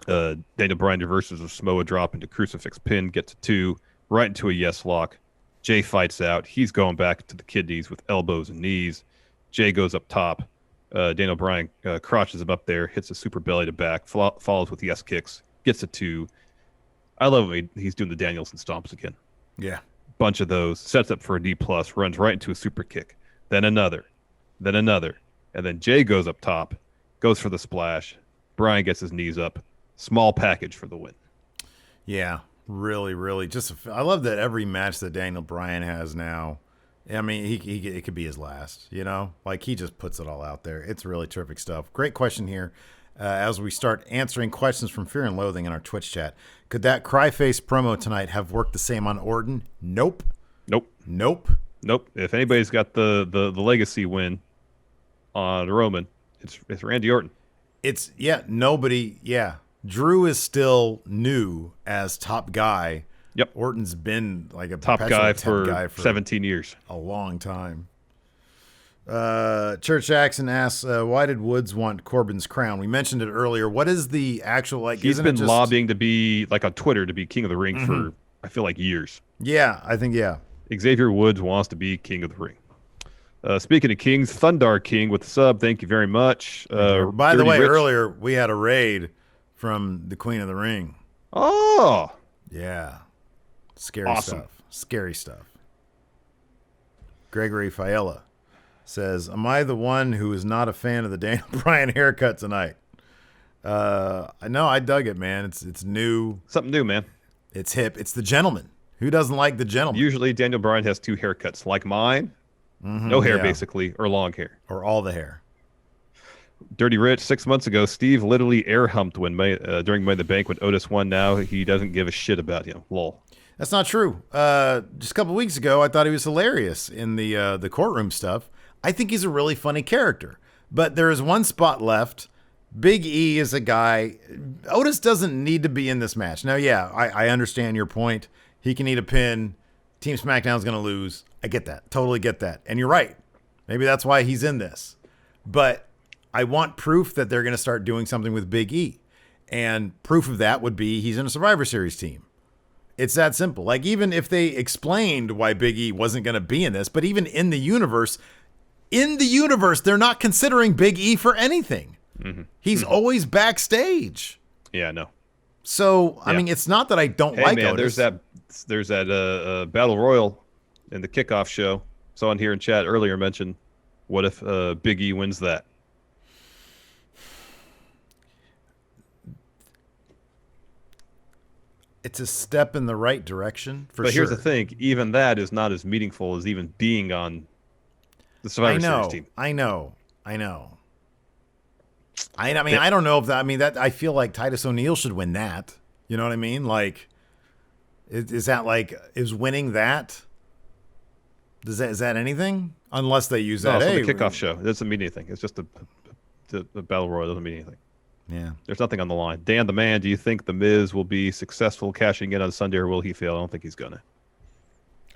Daniel Bryan reverses a Samoa drop into crucifix pin, gets a 2, right into a yes lock. Jey fights out. He's going back to the kidneys with elbows and knees. Jey goes up top. Daniel Bryan crotches him up there, hits a super belly to back, follows with yes kicks, gets a 2. I love when he's doing the Danielson stomps again. Yeah. Bunch of those. Sets up for a D+, runs right into a super kick. Then another. And then Jey goes up top, goes for the splash. Bryan gets his knees up. Small package for the win. Yeah, really, really. I love that every match that Daniel Bryan has now, I mean, it could be his last, you know? Like, he just puts it all out there. It's really terrific stuff. Great question here. As we start answering questions from Fear and Loathing in our Twitch chat. Could that Cryface promo tonight have worked the same on Orton? Nope. If anybody's got the legacy win on Roman, it's Randy Orton. Drew is still new as top guy. Yep. Orton's been like a top guy for 17 years. A long time. Church Jackson asks, why did Woods want Corbin's crown? We mentioned it earlier. What is the actual, like, he's been lobbying to be, like, on Twitter to be King of the Ring for, I feel like, years. Yeah, I think, yeah. Xavier Woods wants to be King of the Ring. Speaking of Kings, Thundar King with the sub. Thank you very much. By the way, earlier we had a raid from the Queen of the Ring. Oh. Yeah. Scary stuff. Gregory Fiella says, am I the one who is not a fan of the Daniel Bryan haircut tonight? I know, I dug it, man. It's new. Something new, man. It's hip. It's the gentleman. Who doesn't like the gentleman? Usually Daniel Bryan has 2 haircuts, like mine. No hair, basically, or long hair. Or all the hair. Dirty Rich, 6 months ago, Steve literally air humped during Money in the Bank when Otis won. Now he doesn't give a shit about him. Lol. That's not true. Just a couple weeks ago, I thought he was hilarious in the courtroom stuff. I think he's a really funny character. But there is one spot left. Big E is a guy. Otis doesn't need to be in this match. Now, yeah, I understand your point. He can eat a pin. Team SmackDown's going to lose. I get that. Totally get that. And you're right. Maybe that's why he's in this. But I want proof that they're going to start doing something with Big E. And proof of that would be he's in a Survivor Series team. It's that simple. Like, even if they explained why Big E wasn't going to be in this, but even in the universe, they're not considering Big E for anything. He's always backstage. Yeah, I know. So, I mean, it's not that I don't like Otis. There's that Battle Royal in the kickoff show. Someone here in chat earlier mentioned, what if Big E wins that? It's a step in the right direction, for sure. But here's the thing. Even that is not as meaningful as even being on the Survivor Series team. I know. I mean, I don't know if that... I mean, that I feel like Titus O'Neil should win that. You know what I mean? Like, is that like... Is winning that... Is that anything? Unless they use that. No, it's the kickoff show. It doesn't mean anything. It's just the Battle Royal. Doesn't mean anything. Yeah. There's nothing on the line. Dan the Man, do you think The Miz will be successful cashing in on Sunday, or will he fail? I don't think he's going to.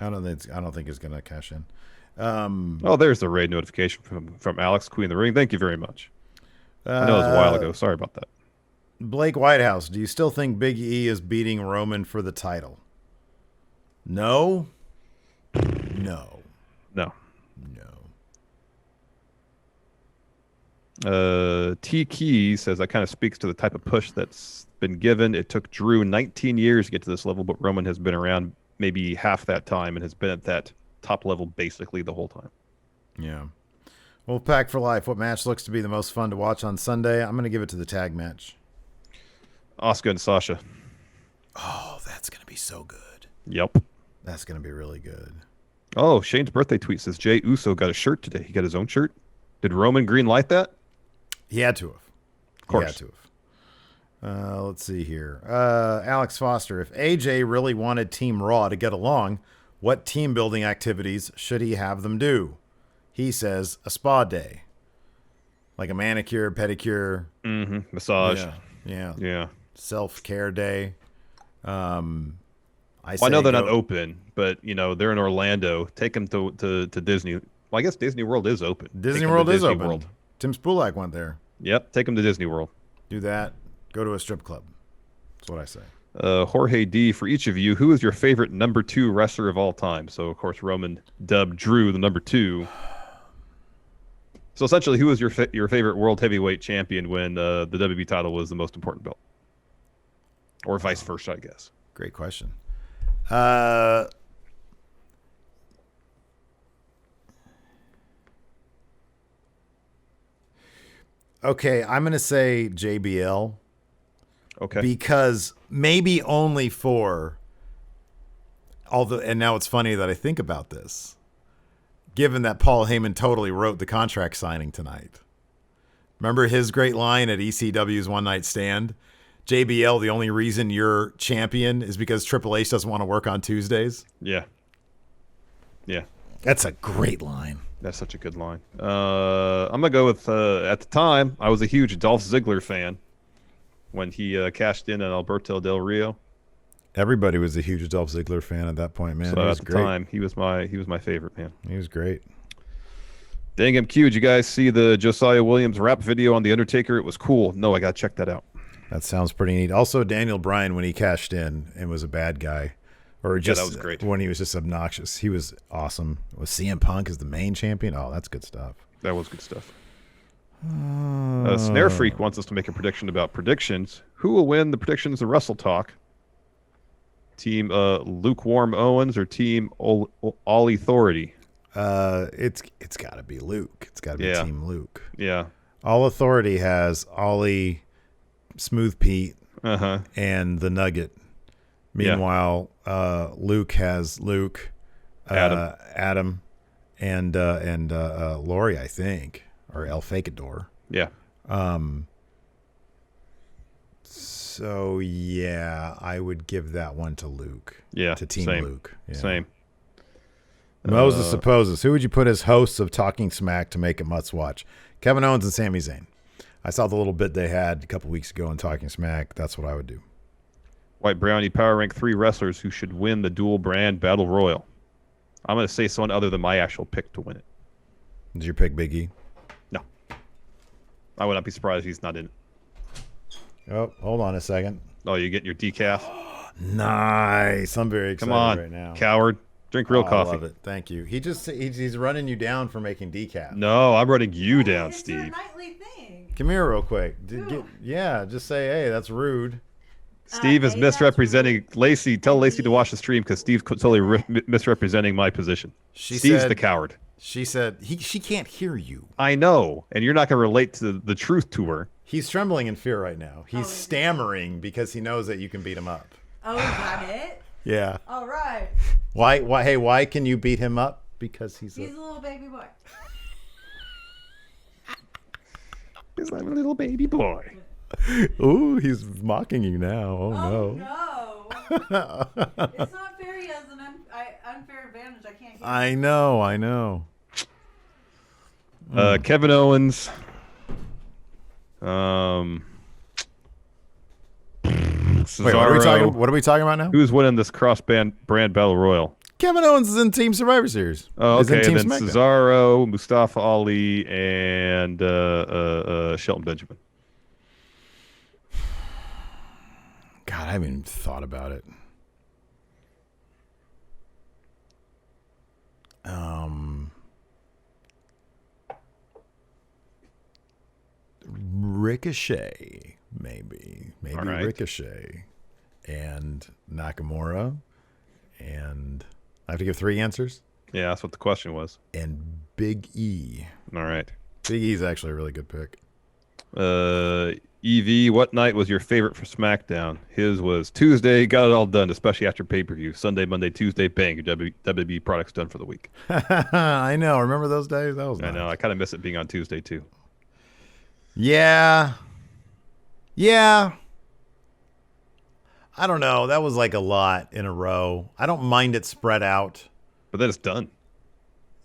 I don't think he's going to cash in. There's the raid notification from Alex, Queen of the Ring. Thank you very much. I know it was a while ago. Sorry about that. Blake Whitehouse, do you still think Big E is beating Roman for the title? No. T Key says that kind of speaks to the type of push that's been given. It took Drew 19 years to get to this level, but Roman has been around maybe half that time and has been at that top level basically the whole time. Yeah. Wolfpack for life. What match looks to be the most fun to watch on Sunday? I'm going to give it to the tag match. Asuka and Sasha. Oh, that's going to be so good. Yep. That's going to be really good. Oh, Shane's birthday tweet says Jey Uso got a shirt today. He got his own shirt. Did Roman green light that? He had to have. Of course. He had to have. Let's see here. Alex Foster. If AJ really wanted Team Raw to get along, what team building activities should he have them do? He says a spa day. Like a manicure, pedicure. Massage. Yeah. Self-care day. I know they're not open, but they're in Orlando. Take them to Disney. Well, I guess Disney World is open. Disney World is open. World. Tim Spulak went there. Yep, take them to Disney World. Do that. Go to a strip club. That's what I say. Jorge D, for each of you, who is your favorite number 2 wrestler of all time? So, of course, Roman dubbed Drew the number 2. So, essentially, who was your favorite world heavyweight champion when the WWE title was the most important belt? Or vice versa, I guess. Great question. Okay, I'm going to say JBL. Okay. Because maybe only for and now it's funny that I think about this, given that Paul Heyman totally wrote the contract signing tonight. Remember his great line at ECW's One Night Stand? JBL, the only reason you're champion is because Triple H doesn't want to work on Tuesdays. Yeah. That's a great line. That's such a good line. I'm going to go with, at the time, I was a huge Dolph Ziggler fan when he cashed in on Alberto Del Rio. Everybody was a huge Dolph Ziggler fan at that point, man. So at the time, he was my favorite, man. He was great. Dang him, Q. Did you guys see the Josiah Williams rap video on The Undertaker? It was cool. No, I got to check that out. That sounds pretty neat. Also, Daniel Bryan, when he cashed in and was a bad guy, or just that was great. When he was just obnoxious, he was awesome. Was CM Punk as the main champion? Oh, that's good stuff. That was good stuff. Snare Freak wants us to make a prediction about predictions. Who will win the predictions of Wrestle Talk? Team Lukewarm Owens or Team All Authority? It's got to be Luke. It's got to be Team Luke. Yeah. All Authority has Ollie, Smooth Pete, and the Nugget. Meanwhile, Luke has Luke, Adam, and Lori, I think, or El Fakador. Yeah. So yeah, I would give that one to Luke. Yeah. To Team same. Luke. Yeah. Same. Moses supposes. Who would you put as hosts of Talking Smack to make it must watch? Kevin Owens and Sami Zayn. I saw the little bit they had a couple weeks ago in Talking Smack. That's what I would do. White Brownie power rank 3 wrestlers who should win the dual brand battle royal. I'm going to say someone other than my actual pick to win it. Did your pick Big E? No. I would not be surprised if he's not in it. Oh, hold on a second. Oh, you getting your decaf? Nice. I'm very excited right now. Coward. Drink real coffee. I love it. Thank you. He's running you down for making decaf. No, I'm running you down, It's Steve. a nightly thing. Come here real quick. Just say, hey, that's rude. Steve is hey, misrepresenting Lacey. Tell Lacey to watch the stream because Steve's totally misrepresenting my position. Steve's said, the coward. She said she can't hear you. I know, and you're not going to relate to the truth to her. He's trembling in fear right now. He's stammering because he knows that you can beat him up. Oh, is that it? Yeah. All right. Why? Hey, why can you beat him up? Because he's a little baby boy. Because I'm a little baby boy. Ooh, he's mocking you now. Oh no. It's not fair. He has an unfair advantage. I can't get I know. Kevin Owens. Wait, what are we talking about now? Who's winning this brand battle royal? Kevin Owens is in Team Survivor Series. Oh, okay. Then SmackDown. Cesaro, Mustafa Ali, and Shelton Benjamin. God, I haven't even thought about it. Ricochet, maybe right. Ricochet and Nakamura, and I have to give 3 answers. Yeah, that's what the question was. And Big E. All right. Big E is actually a really good pick. EV, what night was your favorite for SmackDown? His was Tuesday. Got it all done, especially after pay-per-view. Sunday, Monday, Tuesday, bang, your WWE product's done for the week. I know. Remember those days? That was nice. I know. I kind of miss it being on Tuesday, too. Yeah. Yeah. I don't know. That was like a lot in a row. I don't mind it spread out. But then it's done.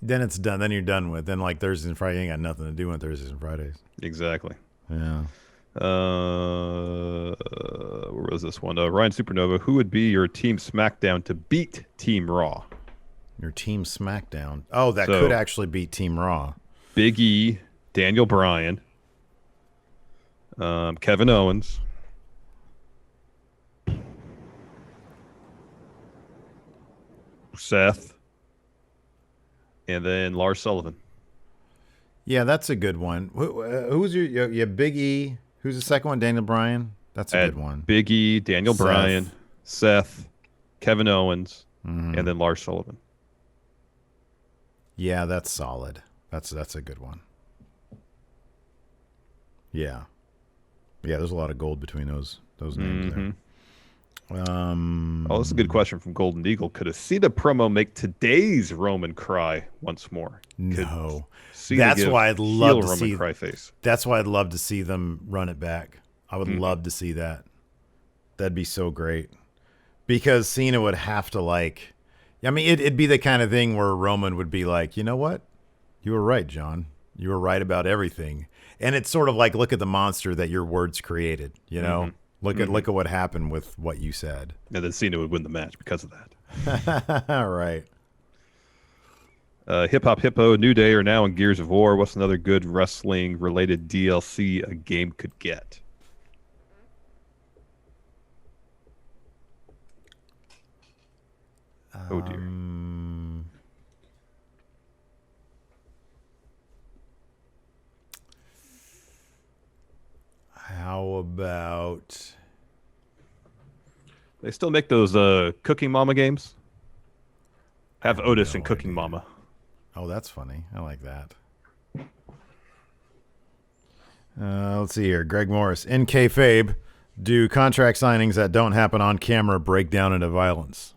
Then it's done. Then you're done with. Then like Thursdays and Fridays, you ain't got nothing to do on Thursdays and Fridays. Exactly. Yeah. Where was this one? Ryan Supernova, who would be your Team SmackDown to beat Team Raw? Your Team SmackDown. Oh, that could actually beat Team Raw. Big E, Daniel Bryan, Kevin Owens, Seth, and then Lars Sullivan. Yeah, that's a good one. Who's your Big E? Who's the second one? Daniel Bryan? That's a good one. Big E, Daniel Bryan, Seth, Kevin Owens, and then Lars Sullivan. Yeah, that's solid. That's a good one. Yeah. Yeah, there's a lot of gold between those names there. This is a good question from Golden Eagle. Could a Cena promo make today's Roman cry once more? No. That's why I'd love to see cry face. That's why I'd love to see them run it back. I would love to see that. That'd be so great. Because Cena would have to it'd be the kind of thing where Roman would be like, you know what? You were right, John. You were right about everything. And it's sort of like, look at the monster that your words created, you know? Look at what happened with what you said. And then Cena would win the match because of that. All right. Hip Hop Hippo, New Day are now in Gears of War. What's another good wrestling-related DLC a game could get? Oh, dear. How about... They still make those Cooking Mama games? Have Otis and Cooking Mama. Oh, that's funny. I like that. Let's see here. Greg Morris. In kayfabe, do contract signings that don't happen on camera break down into violence?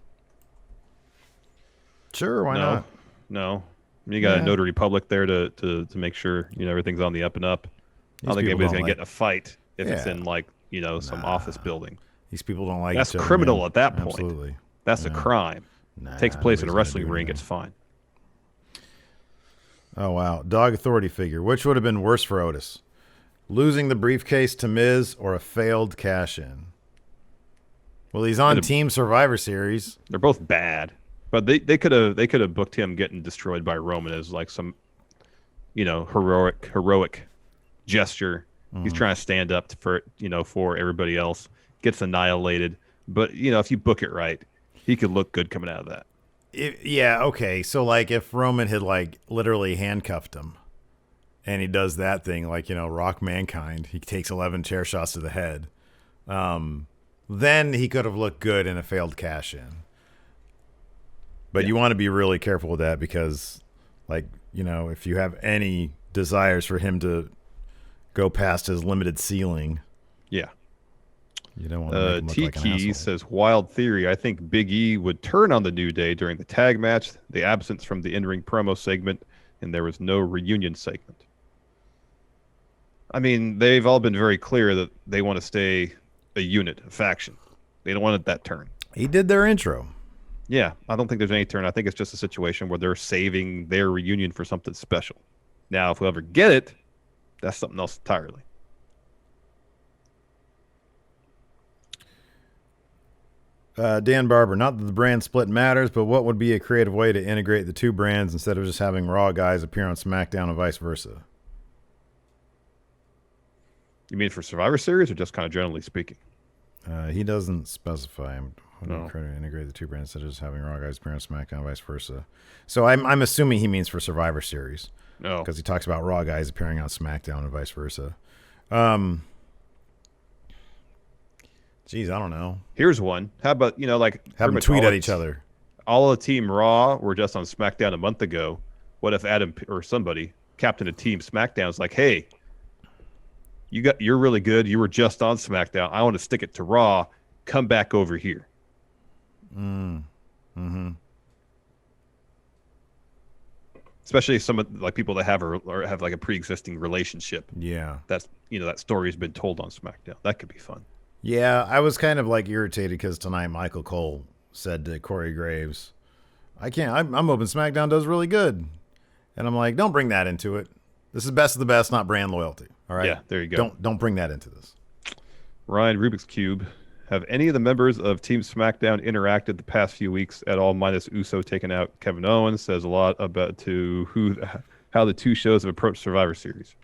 Sure, why not? No. You got a notary public there to make sure everything's on the up and up. I don't think anybody's going to get in a fight if it's in some office building. These people don't like That's criminal at that point. Absolutely. That's a crime. Takes place in a wrestling ring. It's fine. Oh, wow. Dog authority figure. Which would have been worse for Otis? Losing the briefcase to Miz or a failed cash-in? Well, he's on Team Survivor Series. They're both bad. But they could have booked him getting destroyed by Roman as like some heroic gesture. He's trying to stand up for everybody else. Gets annihilated. But if you book it right, he could look good coming out of that. Okay. So like if Roman had literally handcuffed him and he does that thing Rock Mankind, he takes 11 chair shots to the head. Then he could have looked good in a failed cash-in. But you want to be really careful with that because if you have any desires for him to go past his limited ceiling. Yeah. You don't want to make him look like an Tiki asshole. says, wild theory. I think Big E would turn on the New Day during the tag match, the absence from the in-ring promo segment, and there was no reunion segment. I mean, they've all been very clear that they want to stay a unit, a faction. They don't want that turn. He did their intro. Yeah, I don't think there's any turn. I think it's just a situation where they're saving their reunion for something special. Now, if we ever get it, that's something else entirely. Dan Barber, not that the brand split matters, but what would be a creative way to integrate the two brands instead of just having Raw guys appear on SmackDown and vice versa? You mean for Survivor Series or just kind of generally speaking? He doesn't specify. No. Integrate the two brands instead of just having Raw guys appear on SmackDown and vice versa. So I'm assuming he means for Survivor Series. No. Because he talks about Raw guys appearing on SmackDown and vice versa. Geez, I don't know. Here's one. How about, have them tweet at each other. all of Team Raw were just on SmackDown a month ago. What if Adam or somebody, captain of Team SmackDown, is like, hey, you're really good. You were just on SmackDown. I want to stick it to Raw. Come back over here. Especially some of like people that have like a pre-existing relationship. Yeah. That's that story's been told on SmackDown. That could be fun. Yeah, I was kind of like irritated because tonight Michael Cole said to Corey Graves, I'm hoping SmackDown does really good. And I'm like, don't bring that into it. This is best of the best, not brand loyalty. All right. Yeah, there you go. Don't bring that into this. Ryan Rubik's Cube. Have any of the members of Team SmackDown interacted the past few weeks at all, minus Uso taking out Kevin Owens? Says a lot about how the two shows have approached Survivor Series.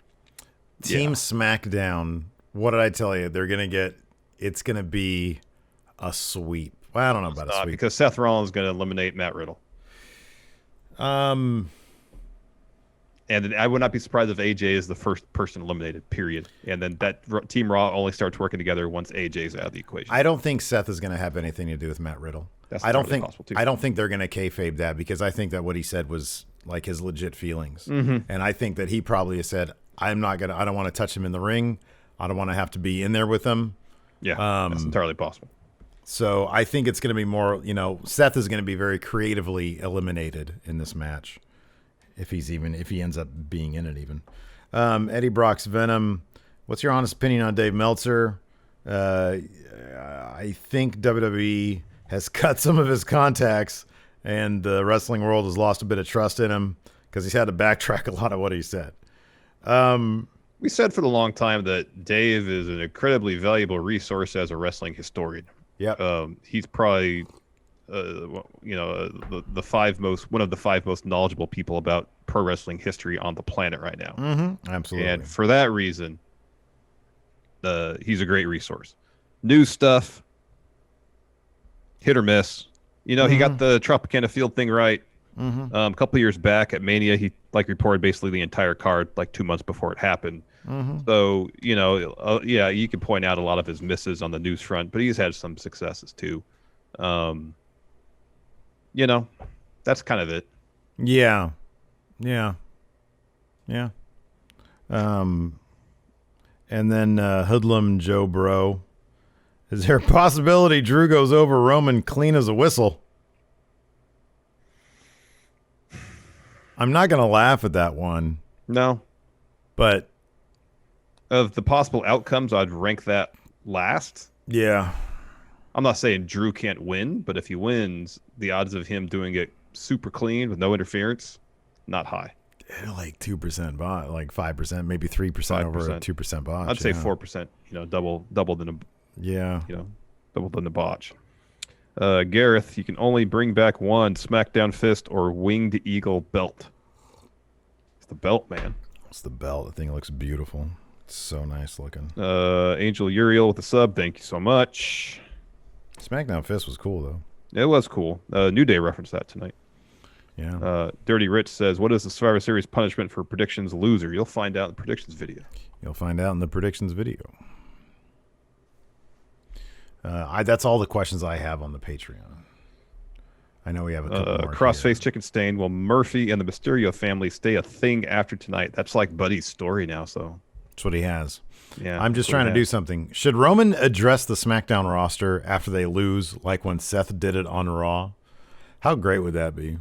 Team SmackDown, what did I tell you? It's going to be a sweep. Well, I don't know about a sweep. Because Seth Rollins is going to eliminate Matt Riddle. And I would not be surprised if AJ is the first person eliminated, period. And then that Team Raw only starts working together once AJ's out of the equation. I don't think Seth is going to have anything to do with Matt Riddle. I don't think they're going to kayfabe that, because I think that what he said was like his legit feelings. And I think that he probably has said, I don't want to touch him in the ring. I don't want to have to be in there with him. Yeah, that's entirely possible. So I think it's going to be more, Seth is going to be very creatively eliminated in this match. If he ends up being in it even. Eddie Brock's Venom. What's your honest opinion on Dave Meltzer? I think WWE has cut some of his contacts, and the wrestling world has lost a bit of trust in him because he's had to backtrack a lot of what he said. We said for a long time that Dave is an incredibly valuable resource as a wrestling historian. Yeah. He's probably one of the five most knowledgeable people about pro wrestling history on the planet right now. Absolutely. And for that reason, he's a great resource. New stuff, hit or miss. He got the Tropicana Field thing right. A couple of years back at Mania, he reported basically the entire card 2 months before it happened. So you could point out a lot of his misses on the news front, but he's had some successes too. That's kind of it. Yeah. And then Hoodlum Joe Bro. Is there a possibility Drew goes over Roman clean as a whistle? I'm not going to laugh at that one. No. But of the possible outcomes, I'd rank that last. Yeah. I'm not saying Drew can't win, but if he wins, the odds of him doing it super clean with no interference, not high. 2% bot, 5%, maybe 3% over a 2% botch. I'd say 4%. Double than the botch. Gareth, you can only bring back one SmackDown Fist or Winged Eagle belt. It's the belt, man. It's the belt. The thing looks beautiful. It's so nice looking. Angel Uriel with the sub. Thank you so much. SmackDown Fist was cool, though. It was cool. New Day referenced that tonight. Yeah. Dirty Rich says, what is the Survivor Series punishment for predictions loser? You'll find out in the predictions video. That's all the questions I have on the Patreon. I know we have a couple more. Crossface Chicken Stain. Will Murphy and the Mysterio family stay a thing after tonight? That's like Buddy's story now, so. That's what he has. Yeah. I'm just trying to do something. Should Roman address the SmackDown roster after they lose, like when Seth did it on Raw? How great would that be?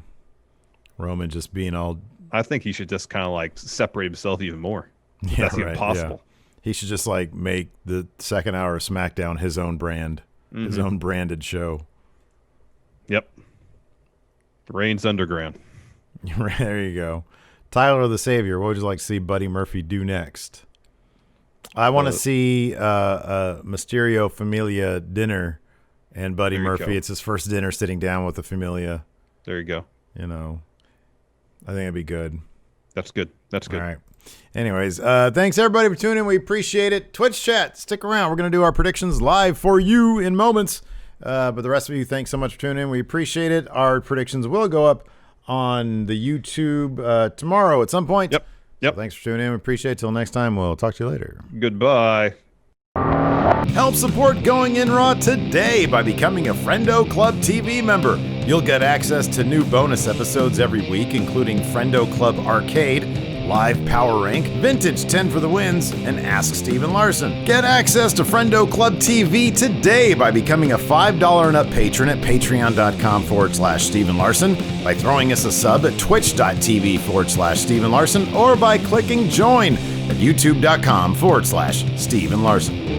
Roman just being all... I think he should just kind of separate himself even more. Yeah, that's even possible. Yeah. He should just make the second hour of SmackDown his own brand, his own branded show. Yep. Reigns Underground. There you go. Tyler the Savior, what would you like to see Buddy Murphy do next? I want to see Mysterio Familia dinner and Buddy Murphy. It's his first dinner sitting down with the Familia. There you go. I think it'd be good. That's good. All right. Anyways, thanks everybody for tuning in. We appreciate it. Twitch chat, stick around. We're going to do our predictions live for you in moments. But the rest of you, thanks so much for tuning in. We appreciate it. Our predictions will go up on the YouTube tomorrow at some point. Yep. So thanks for tuning in. We appreciate it. Till next time, we'll talk to you later. Goodbye. Help support Going In Raw today by becoming a Friendo Club TV member. You'll get access to new bonus episodes every week, including Friendo Club Arcade, Live Power Rank, Vintage 10 for the Wins, and Ask Steven Larson. Get access to Friendo Club TV today by becoming a $5 and up patron at patreon.com/Steven Larson, by throwing us a sub at twitch.tv/Steven Larson, or by clicking join at youtube.com/Steven Larson.